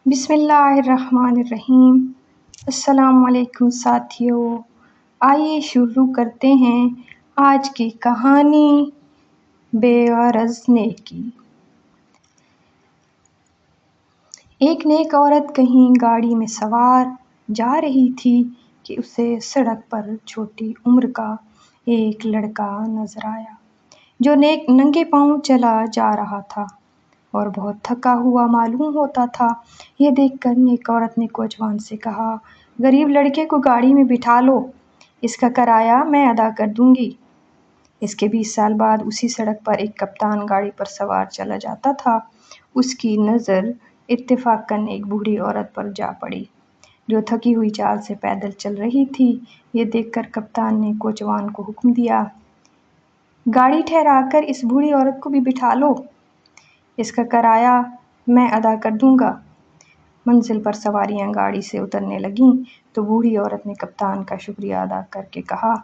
بسم اللہ الرحمن الرحیم۔ السلام علیکم ساتھیو، آئیے شروع کرتے ہیں آج کی کہانی بے غرض نیکی۔ ایک نیک عورت کہیں گاڑی میں سوار جا رہی تھی کہ اسے سڑک پر چھوٹی عمر کا ایک لڑکا نظر آیا جو ننگے پاؤں چلا جا رہا تھا اور بہت تھکا ہوا معلوم ہوتا تھا۔ یہ دیکھ کر نیک عورت نے کوچوان سے کہا، غریب لڑکے کو گاڑی میں بٹھا لو، اس کا کرایہ میں ادا کر دوں گی۔ اس کے 20 سال بعد اسی سڑک پر ایک کپتان گاڑی پر سوار چلا جاتا تھا۔ اس کی نظر اتفاقاً ایک بوڑھی عورت پر جا پڑی جو تھکی ہوئی چال سے پیدل چل رہی تھی۔ یہ دیکھ کر کپتان نے کوچوان کو حکم دیا، گاڑی ٹھہرا کر اس بوڑھی عورت کو بھی بٹھا لو، اس کا کرایہ میں ادا کر دوں گا۔ منزل پر سواریاں گاڑی سے اترنے لگیں تو بوڑھی عورت نے کپتان کا شکریہ ادا کر کے کہا،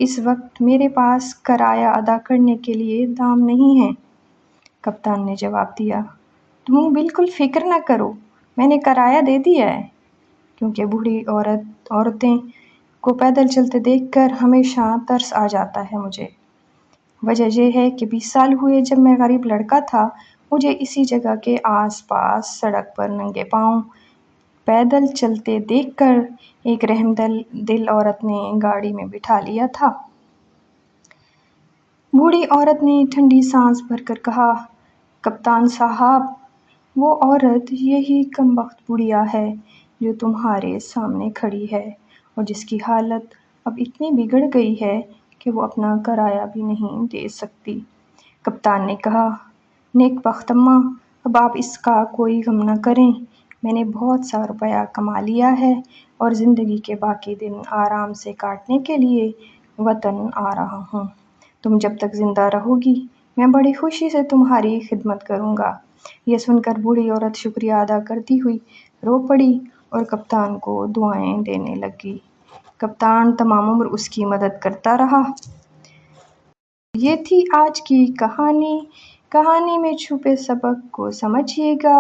اس وقت میرے پاس کرایہ ادا کرنے کے لیے دام نہیں ہے۔ کپتان نے جواب دیا، تم بالکل فکر نہ کرو، میں نے کرایہ دے دیا ہے، کیونکہ بوڑھی عورتیں کو پیدل چلتے دیکھ کر ہمیشہ ترس آ جاتا ہے مجھے۔ وجہ یہ ہے کہ 20 سال ہوئے جب میں غریب لڑکا تھا، مجھے اسی جگہ کے آس پاس سڑک پر ننگے پاؤں پیدل چلتے دیکھ کر ایک رحم دل عورت نے گاڑی میں بٹھا لیا تھا۔ بوڑھی عورت نے ٹھنڈی سانس بھر کر کہا، کپتان صاحب، وہ عورت یہی کمبخت بڑھیا ہے جو تمہارے سامنے کھڑی ہے اور جس کی حالت اب اتنی بگڑ گئی ہے کہ وہ اپنا کرایہ بھی نہیں دے سکتی۔ کپتان نے کہا، نیک بخت اماں، اب آپ اس کا کوئی غم نہ کریں، میں نے بہت سا روپیہ کما لیا ہے اور زندگی کے باقی دن آرام سے کاٹنے کے لیے وطن آ رہا ہوں۔ تم جب تک زندہ رہو گی میں بڑی خوشی سے تمہاری خدمت کروں گا۔ یہ سن کر بوڑھی عورت شکریہ ادا کرتی ہوئی رو پڑی اور کپتان کو دعائیں دینے لگی۔ کپتان تمام عمر اس کی مدد کرتا رہا۔ یہ تھی آج کی کہانی۔ کہانی میں چھپے سبق کو سمجھیے گا،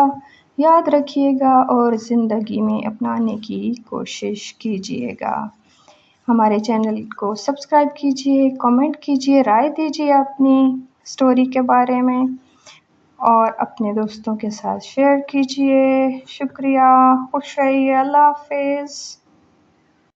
یاد رکھیے گا اور زندگی میں اپنانے کی کوشش کیجیے گا۔ ہمارے چینل کو سبسکرائب کیجیے، کامنٹ کیجیے، رائے دیجیے اپنی سٹوری کے بارے میں اور اپنے دوستوں کے ساتھ شیئر کیجیے۔ شکریہ، خوش رہیے، اللہ حافظ۔